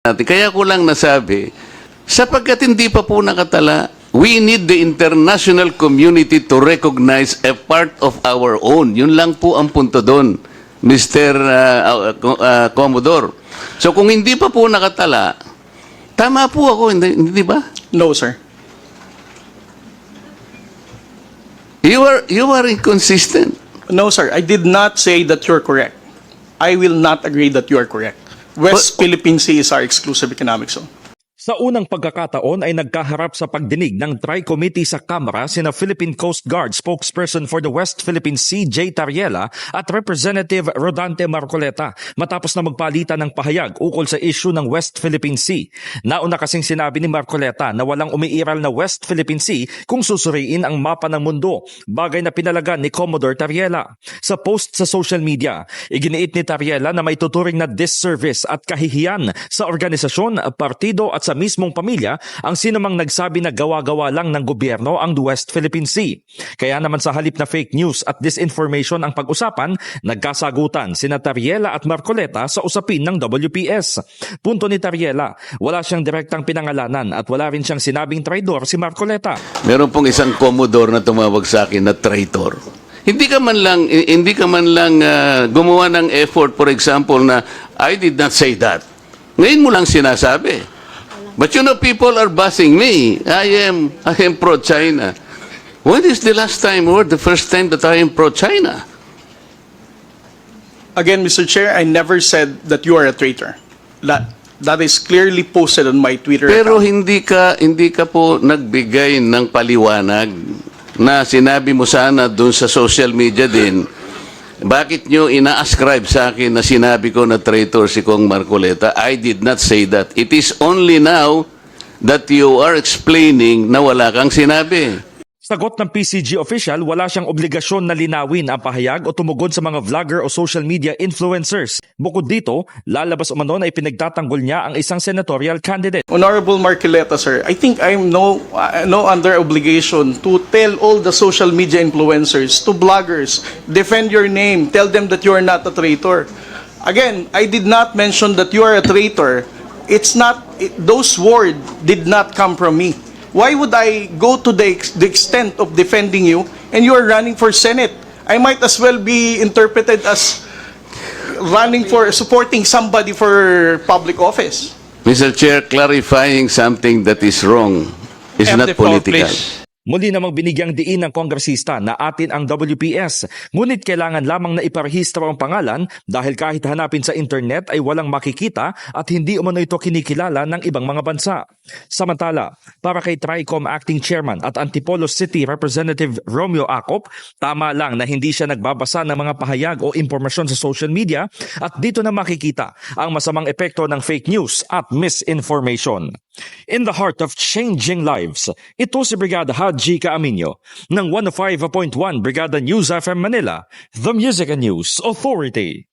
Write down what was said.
natin. Kaya ko lang nasabi, sapagkat hindi pa po nakatala, we need the international community to recognize a part of our own. Yun lang po ang punto doon, Mr. Commodore. So kung hindi pa po nakatala, tama po ako, hindi ba? No, sir. You are inconsistent. No, sir. I did not say that you're correct. I will not agree that you are correct. West Philippine Sea is our exclusive economic zone. Sa unang pagkakataon ay nagkaharap sa pagdinig ng Tri-Committee sa Kamara sina Philippine Coast Guard spokesperson for the West Philippine Sea, J. Tariela, at Representative Rodante Marcoleta matapos na magpalitan ng pahayag ukol sa issue ng West Philippine Sea. Nauna kasing sinabi ni Marcoleta na walang umiiral na West Philippine Sea kung susuriin ang mapa ng mundo, bagay na pinalagan ni Commodore Tariela. Sa post sa social media, iginiit ni Tariela na may tuturing na disservice at kahihiyan sa organisasyon, partido at sa mismong pamilya ang sinumang nagsabi na gawa-gawa lang ng gobyerno ang West Philippine Sea. Kaya naman sa halip na fake news at disinformation ang pag-usapan, nagkasagutan sina Tariela at Marcoleta sa usapin ng WPS. Punto ni Tariela, wala siyang direktang pinangalanan at wala rin siyang sinabing traidor si Marcoleta. Meron pong isang Commodore na tumawag sa akin na traitor. Hindi ka man lang gumawa ng effort, for example, na I did not say that. Ngayon mo lang sinasabi. But you know, people are bashing me. I am pro-China. When is the last time or the first time that I am pro-China? Again, Mr. Chair, I never said that you are a traitor. That is clearly posted on my Twitter Pero account. hindi ka po nagbigay ng paliwanag na sinabi mo sana dun sa social media din. Bakit nyo ina-ascribe sa akin na sinabi ko na traitor si Kong Marcoleta? I did not say that. It is only now that you are explaining na wala kang sinabi. Sagot ng PCG official, wala siyang obligasyon na linawin ang pahayag o tumugon sa mga vlogger o social media influencers. Bukod dito, lalabas umano na ipinagtatanggol niya ang isang senatorial candidate. Honorable Marcoleta, sir, I think I'm no under obligation to tell all the social media influencers, to bloggers, defend your name, tell them that you are not a traitor. Again, I did not mention that you are a traitor. Those words did not come from me. Why would I go to the extent of defending you and you are running for Senate? I might as well be interpreted as supporting somebody for public office. Mr. Chair, clarifying something that is wrong is not political. Muli namang binigyang diin ng kongresista na atin ang WPS, ngunit kailangan lamang na iparehistro ang pangalan dahil kahit hanapin sa internet ay walang makikita at hindi umano ito kinikilala ng ibang mga bansa. Samantala, para kay TRICOM Acting Chairman at Antipolo City Representative Romeo Acop, tama lang na hindi siya nagbabasa ng mga pahayag o impormasyon sa social media at dito na makikita ang masamang epekto ng fake news at misinformation. In the heart of changing lives, ito si Brigada Haji Caaminio ng 105.1 Brigada News FM Manila, the Music and News Authority.